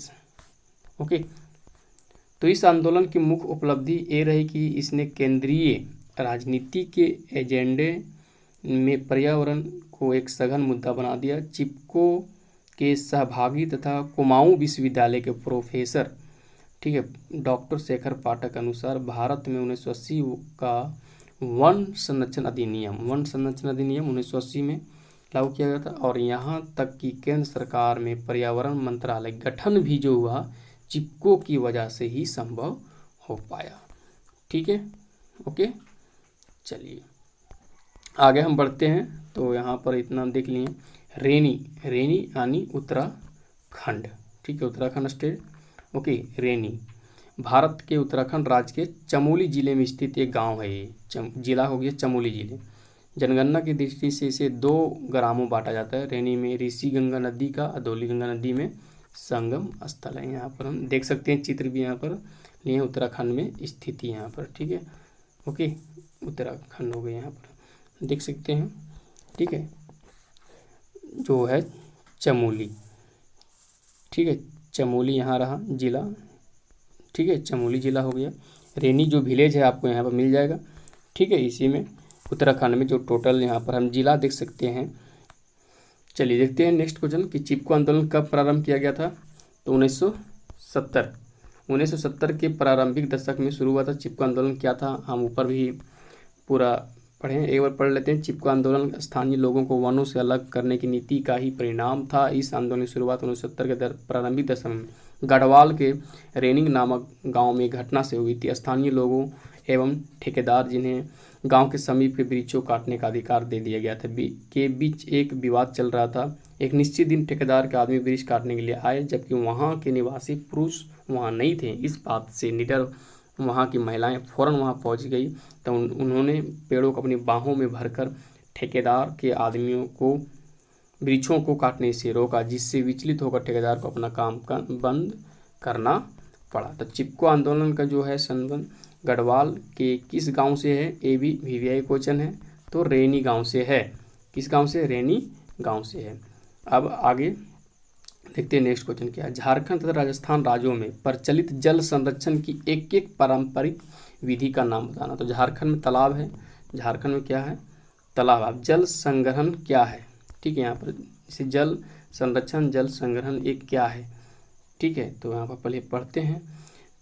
ओके। तो इस आंदोलन की मुख्य उपलब्धि ये रही कि इसने केंद्रीय राजनीति के एजेंडे में पर्यावरण को एक सघन मुद्दा बना दिया। चिपको के सहभागी तथा कुमाऊं विश्वविद्यालय के प्रोफेसर, ठीक है। डॉक्टर शेखर पाठक अनुसार भारत में 1980 का वन संरक्षण अधिनियम 1980 में लागू किया गया था, और यहाँ तक कि केंद्र सरकार में पर्यावरण मंत्रालय गठन भी जो हुआ चिपको की वजह से ही संभव हो पाया। ठीक है, ओके। चलिए आगे हम बढ़ते हैं। तो यहाँ पर इतना देख लिए। रेनी यानी उत्तराखंड, ठीक है, उत्तराखंड स्टेट, ओके। रेनी भारत के उत्तराखंड राज्य के चमोली जिले में स्थित एक गांव है। ये जिला हो गया चमोली जिले। जनगणना की दृष्टि से इसे 2 ग्रामों बांटा जाता है। रेनी में ऋषि गंगा नदी का, अधौली गंगा नदी में संगम स्थल है। यहाँ पर हम देख सकते हैं चित्र भी यहाँ पर लिए, उत्तराखंड में स्थिति यहाँ पर, ठीक है, ओके। उत्तराखंड हो गया, यहाँ पर देख सकते हैं, ठीक है, जो है चमोली, ठीक है, चमोली यहाँ रहा जिला, ठीक है, चमोली जिला हो गया। रेनी जो विलेज है आपको यहाँ पर मिल जाएगा, ठीक है, इसी में उत्तराखंड में जो टोटल यहाँ पर हम जिला देख सकते हैं। चलिए देखते हैं नेक्स्ट क्वेश्चन कि चिपको आंदोलन कब प्रारंभ किया गया था। तो 1970 के प्रारंभिक दशक में शुरू हुआ था। चिपको आंदोलन क्या था हम ऊपर भी पूरा पढ़े हैं, एक बार पढ़ लेते हैं। चिपको आंदोलन स्थानीय लोगों को वनों से अलग करने की नीति का ही परिणाम था। इस आंदोलन की शुरुआत 1970 के प्रारंभिक दशक में गढ़वाल के रेनिंग नामक गांव में घटना से हुई थी। स्थानीय लोगों एवं ठेकेदार, जिन्हें गांव के समीप के वृक्षों काटने का अधिकार दे दिया गया था, के बीच एक विवाद चल रहा था। एक निश्चित दिन ठेकेदार के आदमी वृक्ष काटने के लिए आए, जबकि वहां के निवासी पुरुष वहां नहीं थे। इस बात से निडर वहां की महिलाएं फौरन वहां पहुंच गई। तो उन्होंने पेड़ों को अपनी बाहों में भरकर ठेकेदार के आदमियों को वृक्षों को काटने से रोका, जिससे विचलित होकर ठेकेदार को अपना काम बंद करना पड़ा। तो चिपको आंदोलन का जो है संबंध गढ़वाल के किस गांव से है, ये भी वीवीआई क्वेश्चन है। तो रेनी गांव से है। किस गांव से? रेनी गांव से है। अब आगे देखते हैं नेक्स्ट क्वेश्चन क्या है। झारखंड तथा राजस्थान राज्यों में प्रचलित जल संरक्षण की एक एक पारंपरिक विधि का नाम बताना। तो झारखंड में तालाब है, झारखंड में क्या है? तालाब। अब जल संग्रहण क्या है? ठीक है, यहाँ पर इसे जल संरक्षण जल संग्रहण एक क्या है? ठीक है, तो यहाँ पर पहले पढ़ते हैं।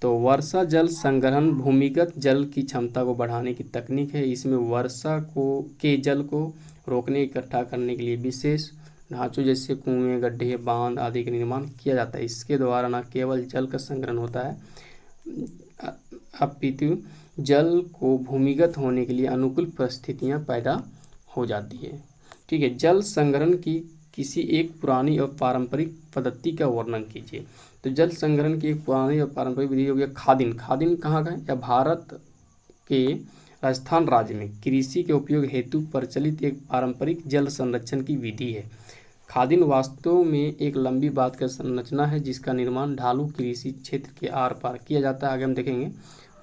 तो वर्षा जल संग्रहण भूमिगत जल की क्षमता को बढ़ाने की तकनीक है। इसमें वर्षा के जल को रोकने इकट्ठा करने के लिए विशेष ढांचों जैसे कुएं, गड्ढे, बांध आदि का निर्माण किया जाता है। इसके द्वारा न केवल जल का संग्रहण होता है, अपितु जल को भूमिगत होने के लिए अनुकूल परिस्थितियां पैदा हो जाती है। ठीक है, जल संग्रहण की किसी एक पुरानी और पारंपरिक पद्धति का वर्णन कीजिए। तो जल संग्रहण की एक पुरानी और पारंपरिक विधि हो गया खादिन। खादिन कहाँ का है? या भारत के राजस्थान राज्य में कृषि के उपयोग हेतु प्रचलित एक पारंपरिक जल संरक्षण की विधि है। खादिन वास्तव में एक लंबी बात का संरचना है, जिसका निर्माण ढालू कृषि क्षेत्र के आर पार किया जाता है। आगे हम देखेंगे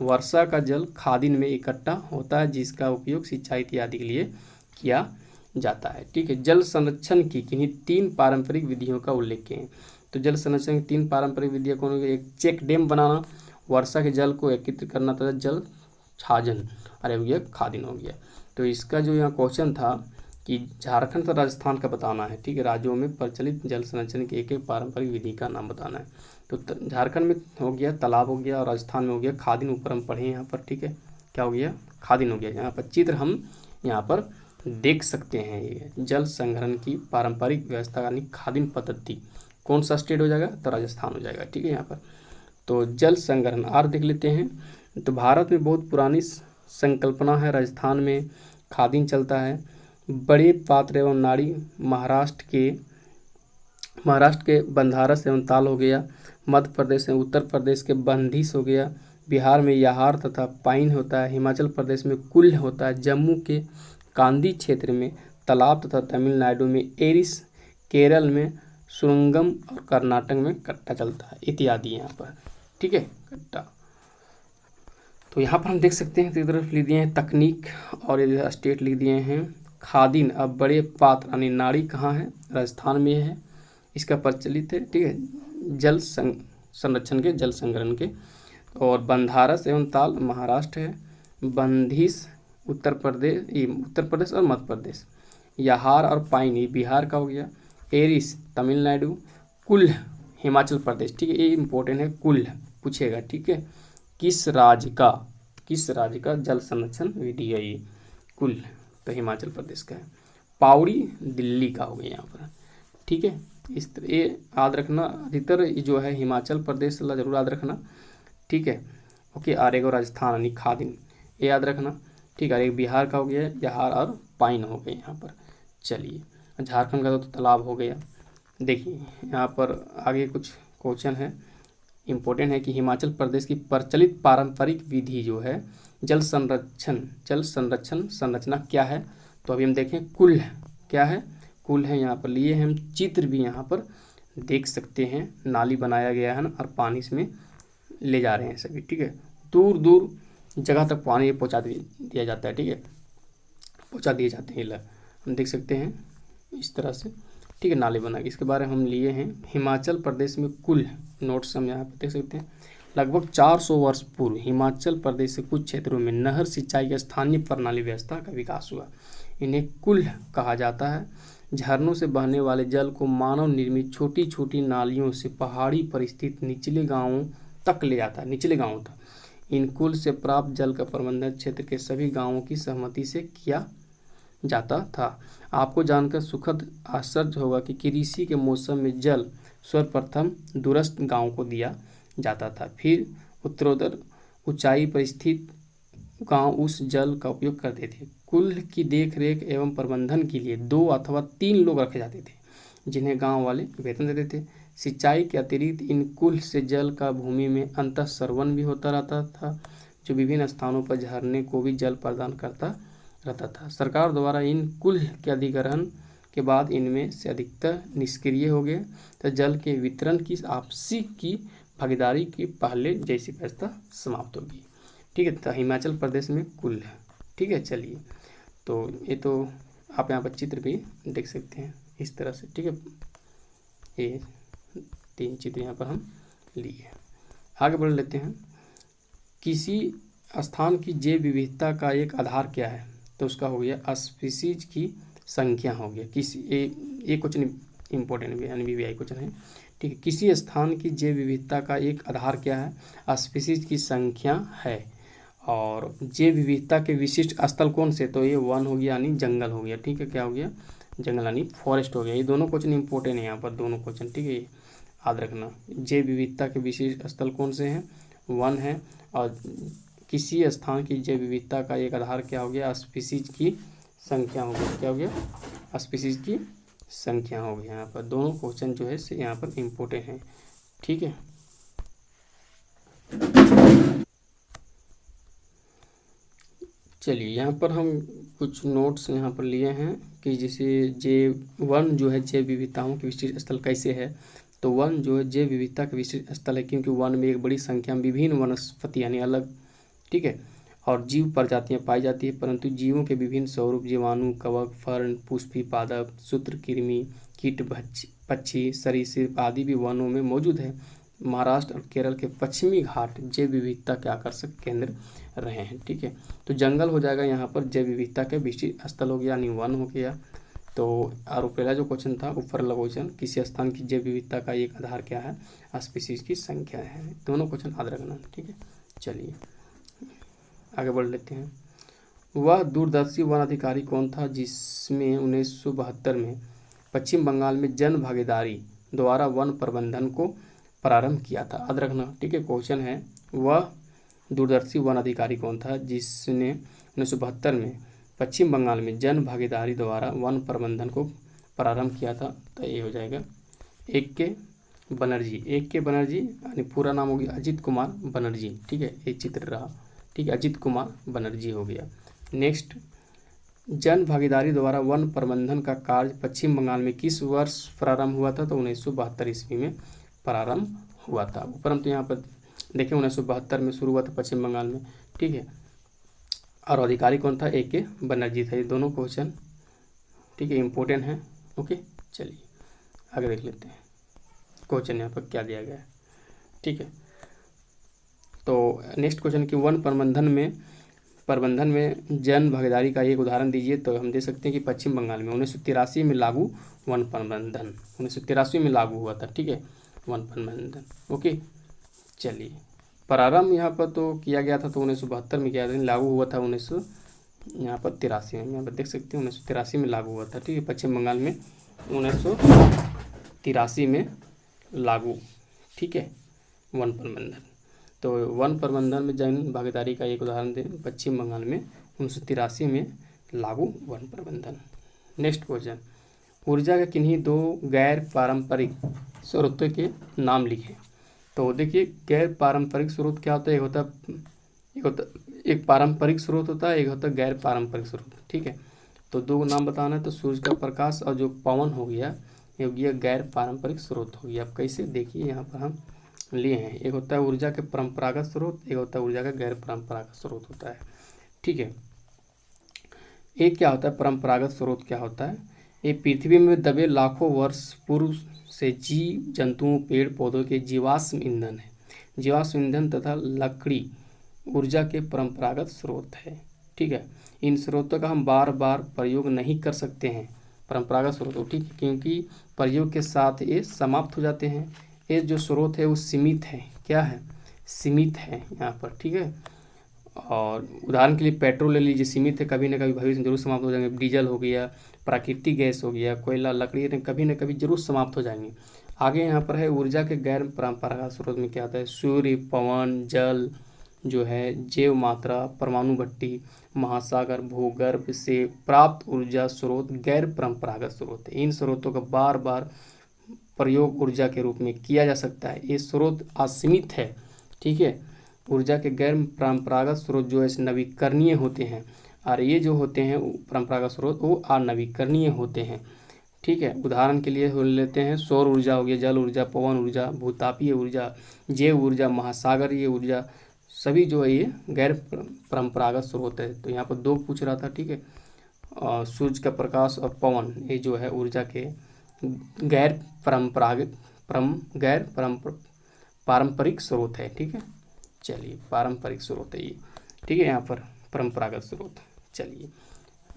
वर्षा का जल खादिन में इकट्ठा होता है, जिसका उपयोग सिंचाई इत्यादि के लिए किया जाता है। ठीक है, जल संरक्षण की किन्हीं 3 पारंपरिक विधियों का उल्लेख किए। तो जल संरक्षण की 3 पारंपरिक विधियाँ कौन होगी? एक चेक डैम बनाना, वर्षा के जल को एकत्रित करना तथा जल छाजन, अरे हो गया खादिन हो गया। तो इसका जो यहाँ क्वेश्चन था कि झारखंड तथा राजस्थान का बताना है। ठीक है, राज्यों में प्रचलित जल संरक्षण की एक एक पारंपरिक विधि का नाम बताना है। तो झारखंड में हो गया तालाब हो गया और राजस्थान में हो गया खादिन। ऊपर हम पढ़े यहाँ पर, ठीक है, क्या हो गया? खादिन हो गया। यहाँ पर चित्र हम यहाँ पर देख सकते हैं। ये जल संग्रहण की पारंपरिक व्यवस्था यानी खादिन पद्धति कौन सा स्टेट हो जाएगा? तो राजस्थान हो जाएगा। ठीक है, यहाँ पर तो जल संग्रहण आर देख लेते हैं। तो भारत में बहुत पुरानी संकल्पना है। राजस्थान में खादिन चलता है। बड़े पात्र एवं नाड़ी महाराष्ट्र के बंधारस एवं ताल हो गया। मध्य प्रदेश में उत्तर प्रदेश के बंदिश हो गया। बिहार में याहार तथा पाइन होता है। हिमाचल प्रदेश में कुल्ल होता है। जम्मू के कांदी क्षेत्र में तालाब तथा तमिलनाडु में एरिस, केरल में सुरंगम और कर्नाटक में कट्टा चलता है इत्यादि यहाँ पर। ठीक है, कट्टा। तो यहाँ पर हम देख सकते हैं, तरफ लिख दिए हैं तकनीक और इधर स्टेट लिख दिए हैं खादिन। अब बड़े पात्र यानी नाड़ी कहाँ है? राजस्थान में है, इसका प्रचलित है। ठीक है, जल संरक्षण के जल संग्रहण के। और बंधारस एवं ताल महाराष्ट्र है। बंदिश उत्तर प्रदेश और मध्य प्रदेश। याहार और पाइन ये बिहार का हो गया। एरिस तमिलनाडु। कुल्ल हिमाचल प्रदेश। ठीक है, ये इंपॉर्टेंट है कुल्ल। पूछेगा, ठीक है। किस राज्य का जल संरक्षण विधि है ये कुल, तो हिमाचल प्रदेश का है। पाउड़ी दिल्ली का हो गया यहाँ पर, ठीक है। इस तरह ये याद रखना, अधिकतर जो है हिमाचल प्रदेश वाला जरूर याद रखना, ठीक है। ओके, और एक राजस्थान यानी खादिन, ये याद रखना, ठीक है। एक बिहार का हो गया, बिहार और पाइन हो गए यहाँ पर। चलिए, झारखंड का तो तालाब हो गया। देखिए यहाँ पर आगे कुछ क्वेश्चन है, इम्पोर्टेंट है कि हिमाचल प्रदेश की प्रचलित पारंपरिक विधि जो है जल संरक्षण संरचना क्या है, तो अभी हम देखें कुल क्या है, कुल है। यहाँ पर लिए हम चित्र भी यहाँ पर देख सकते हैं, नाली बनाया गया है ना, और पानी इसमें ले जा रहे हैं सभी, ठीक है। दूर दूर जगह तक पानी पहुँचा दिया जाता है, ठीक है, पहुँचा दिए जाते हैं। हम देख सकते हैं इस तरह से, ठीक है, नाले बना के। इसके बारे में हम लिए हैं हिमाचल प्रदेश में कुल नोट्स हम यहाँ पर देख सकते हैं। लगभग 400 वर्ष पूर्व हिमाचल प्रदेश के कुछ क्षेत्रों में नहर सिंचाई की स्थानीय प्रणाली व्यवस्था का विकास हुआ। इन्हें कुल कहा जाता है। झरनों से बहने वाले जल को मानव निर्मित छोटी छोटी नालियों से पहाड़ी पर स्थित निचले गांवों तक ले जाता है, निचले गांवों तक। इन कुल से प्राप्त जल का प्रबंधन क्षेत्र के सभी गांवों की सहमति से किया जाता था। आपको जानकर सुखद आश्चर्य होगा कि कृषि के मौसम में जल सर्वप्रथम दूरस्थ गांवों को दिया जाता था, फिर उत्तरोत्तर ऊंचाई पर स्थित गांव उस जल का उपयोग करते थे। कुल की देखरेख एवं प्रबंधन के लिए 2 अथवा 3 लोग रखे जाते थे, जिन्हें गांव वाले वेतन देते थे। सिंचाई के अतिरिक्त इन कुल से जल का भूमि में अंतःस्रवण भी होता रहता था, जो विभिन्न स्थानों पर झरने को भी जल प्रदान करता रहता था। सरकार द्वारा इन कुल के अधिग्रहण के बाद इनमें से अधिकतर निष्क्रिय हो गए, तो जल के वितरण की आपसी की भागीदारी की पहले जैसी व्यवस्था समाप्त होगी, ठीक है। तो हिमाचल प्रदेश में कुल है, ठीक है। चलिए, तो ये तो आप यहाँ पर चित्र भी देख सकते हैं इस तरह से, ठीक है। ये 3 चित्र यहाँ पर हम लिए। आगे बढ़ लेते हैं। किसी स्थान की जैव विविधता का एक आधार क्या है, तो उसका हो गया स्पीसीज की संख्या हो गया। किसी एक क्वेश्चन इंपॉर्टेंट भी NBBI क्वेश्चन है, ठीक है। किसी स्थान की जैव विविधता का एक आधार क्या है, स्पीसीज की संख्या है। और जैव विविधता के विशिष्ट स्थल कौन से, तो ये वन हो गया यानी जंगल हो गया, ठीक है। क्या हो गया, जंगल यानी फॉरेस्ट हो गया। ये दोनों क्वेश्चन इंपॉर्टेंट है यहाँ पर, दोनों क्वेश्चन, ठीक है, याद रखना। जैव विविधता के विशिष्ट स्थल कौन से हैं, वन है। और किसी स्थान की जैव विविधता का एक आधार क्या हो गया, स्पीसीज की संख्या हो गया। क्या हो गया, स्पीसीज की संख्या हो गया। यहाँ पर दोनों क्वेश्चन जो है यहाँ पर इम्पोर्टेंट है, ठीक है। चलिए, यहाँ पर हम कुछ नोट्स यहाँ पर लिए हैं कि जैसे वन जो है जैव विविधताओं के विशिष्ट स्थल कैसे है, तो वन जो है जैव विविधता के विशिष्ट स्थल है, क्योंकि वन में एक बड़ी संख्या में विभिन्न वनस्पति यानी अलग, ठीक है, और जीव प्रजातियां पाई जाती है। परंतु जीवों के विभिन्न स्वरूप जीवाणु, कवक, फर्ण, पुष्पी पादप, सूत्रकृमि, कीट, पक्षी, सरीसृप आदि भी वनों में मौजूद है। महाराष्ट्र और केरल के पश्चिमी घाट जैव विविधता के आकर्षक केंद्र रहे हैं, ठीक है। तो जंगल हो जाएगा यहाँ पर, जैव विविधता के विशिष्ट स्थल हो गया यानी वन हो गया। तो और पहला जो क्वेश्चन था ऊपर वाला क्वेश्चन, किसी स्थान की जैव विविधता का एक आधार क्या है, स्पीसीज की संख्या है। दोनों क्वेश्चन याद रखना, ठीक है। चलिए आगे बढ़ लेते हैं। वह दूरदर्शी वन अधिकारी कौन था जिसमें 1972 में पश्चिम बंगाल में जन भागीदारी द्वारा वन प्रबंधन को प्रारंभ किया था, याद रखना, ठीक है। क्वेश्चन है वह दूरदर्शी वन अधिकारी कौन था जिसने 1972 में पश्चिम बंगाल में जन भागीदारी द्वारा वन प्रबंधन को प्रारंभ किया था, तो ये हो जाएगा AK बनर्जी यानी पूरा नाम हो गया अजित कुमार बनर्जी, ठीक है। ये चित्र रहा, ठीक है, अजित कुमार बनर्जी हो गया। नेक्स्ट, जन भागीदारी द्वारा वन प्रबंधन का कार्य पश्चिम बंगाल में किस वर्ष प्रारंभ हुआ था, तो 1972 ईस्वी में प्रारंभ हुआ था। परंतु यहाँ पर देखिए 1972 में शुरू हुआ था पश्चिम बंगाल में, ठीक है। और अधिकारी कौन था, AK बनर्जी था। ये दोनों क्वेश्चन, ठीक है, इम्पोर्टेंट है, ओके। चलिए आगे देख लेते हैं क्वेश्चन यहाँ पर क्या दिया गया है, ठीक है। तो नेक्स्ट क्वेश्चन कि वन प्रबंधन में जन भागीदारी का एक उदाहरण दीजिए, तो हम दे सकते हैं कि पश्चिम बंगाल में 1983 में लागू वन प्रबंधन 1983 में लागू हुआ था, ठीक है, वन प्रबंधन, ओके। चलिए प्रारंभ यहाँ पर तो किया गया था तो 1972 में किया था, लागू हुआ था 1983 में। यहाँ पर देख सकते हैं 1983 में लागू हुआ था। ठीक है, पश्चिम बंगाल में 1983 में लागू। ठीक है, वन प्रबंधन। तो वन प्रबंधन में जन भागीदारी का एक उदाहरण दें, पश्चिम बंगाल में 1983 में लागू वन प्रबंधन। नेक्स्ट क्वेश्चन, ऊर्जा के किन्हीं दो गैर पारंपरिक स्रोतों के नाम लिखें। तो देखिए, गैर पारंपरिक स्रोत क्या होता है? एक पारंपरिक स्रोत होता है, एक होता है गैर पारंपरिक स्रोत। ठीक है, तो दो नाम बताना है। तो सूर्य का प्रकाश और जो पवन हो गया, ये हो गया गैर पारंपरिक स्रोत हो गया। अब कैसे, देखिए यहाँ पर हम लिए हैं, एक होता है ऊर्जा के परंपरागत स्रोत, एक होता है ऊर्जा का गैर परंपरागत स्रोत होता है। ठीक है, एक क्या होता है परंपरागत स्रोत? क्या होता है? ये पृथ्वी में दबे लाखों वर्ष पूर्व से जीव जंतुओं, पेड़ पौधों के जीवाश्म ईंधन है। जीवाश्म ईंधन तथा लकड़ी ऊर्जा के परंपरागत स्रोत है। ठीक है, इन स्रोतों का हम बार बार प्रयोग नहीं कर सकते हैं, परंपरागत स्रोतों। ठीक है, क्योंकि प्रयोग के साथ ये समाप्त हो जाते हैं। ये जो स्रोत है वो सीमित है। क्या है? सीमित है यहाँ पर। ठीक है, और उदाहरण के लिए पेट्रोल ले लीजिए, सीमित है, कभी ना कभी भविष्य में जरूर समाप्त हो जाएंगे। डीजल हो गया, प्राकृतिक गैस हो गया, कोयला, लकड़ी, कभी न कभी जरूर समाप्त हो जाएंगे। आगे यहाँ पर है ऊर्जा के गैर परंपरागत स्रोत में क्या आता है? सूर्य, पवन, जल जो है, जैव मात्रा, परमाणु भट्टी, महासागर, भूगर्भ से प्राप्त ऊर्जा स्रोत गैर परंपरागत स्रोत है। इन स्रोतों का बार बार प्रयोग ऊर्जा के रूप में किया जा सकता है। ये स्रोत असीमित है। ठीक है, ऊर्जा के गैर परंपरागत स्रोत जो है नवीकरणीय होते हैं, और ये जो होते हैं परंपरागत स्रोत वो अनवीकरणीय होते हैं। ठीक है, उदाहरण के लिए लेते हैं सौर ऊर्जा हो गया, जल ऊर्जा, पवन ऊर्जा, भूतापीय ऊर्जा, जैव ऊर्जा, महासागरीय ऊर्जा, सभी जो है ये गैर परंपरागत स्रोत है। तो यहाँ पर दो पूछ रहा था। ठीक है, सूर्य का प्रकाश और पवन, ये जो है ऊर्जा के गैर पारंपरिक स्रोत है। ठीक है, चलिए, पारंपरिक स्रोत है ये। ठीक है, यहाँ पर परंपरागत स्रोत। चलिए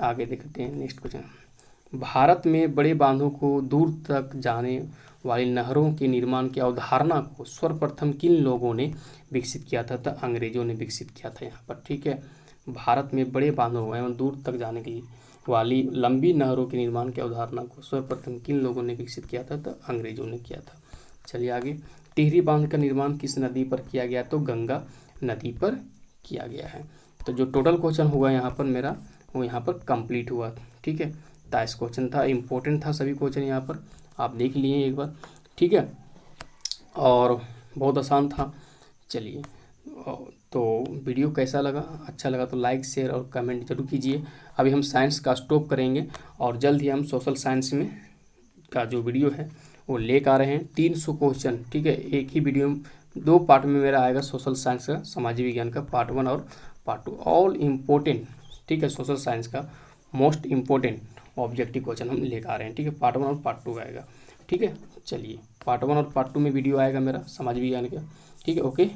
आगे देखते हैं नेक्स्ट क्वेश्चन। भारत में बड़े बांधों को दूर तक जाने वाली नहरों के निर्माण की अवधारणा को सर्वप्रथम किन लोगों ने विकसित किया था? तो अंग्रेजों ने विकसित किया था यहाँ पर। ठीक है, भारत में बड़े बांधों एवं दूर तक जाने की वाली लंबी नहरों के निर्माण की अवधारणा को सर्वप्रथम किन लोगों ने विकसित किया था? तो अंग्रेजों ने किया था। चलिए आगे, टिहरी बांध का निर्माण किस नदी पर किया गया? तो गंगा नदी पर किया गया है। तो जो टोटल क्वेश्चन हुआ यहाँ पर मेरा, वो यहाँ पर कंप्लीट हुआ। ठीक है, 23 क्वेश्चन था, इम्पोर्टेंट था सभी क्वेश्चन, यहाँ पर आप देख लिए एक बार। ठीक है, और बहुत आसान था। चलिए, तो वीडियो कैसा लगा? अच्छा लगा तो लाइक, शेयर और कमेंट जरूर कीजिए। अभी हम साइंस का स्टॉप करेंगे और जल्द ही हम सोशल साइंस में का जो वीडियो है वो लेकर आ रहे हैं। 300 क्वेश्चन। ठीक है, एक ही वीडियो में 2 पार्ट में मेरा आएगा, सोशल साइंस का, सामाजिक विज्ञान का पार्ट 1 और पार्ट 2, ऑल इम्पोर्टेंट। ठीक है, सोशल साइंस का मोस्ट इम्पोर्टेंट ऑब्जेक्टिव क्वेश्चन हम लेकर आ रहे हैं। ठीक है, पार्ट 1 और पार्ट 2 आएगा। ठीक है, चलिए, पार्ट 1 और पार्ट 2 में वीडियो आएगा मेरा सामाजिक विज्ञान का। ठीक है, ओके।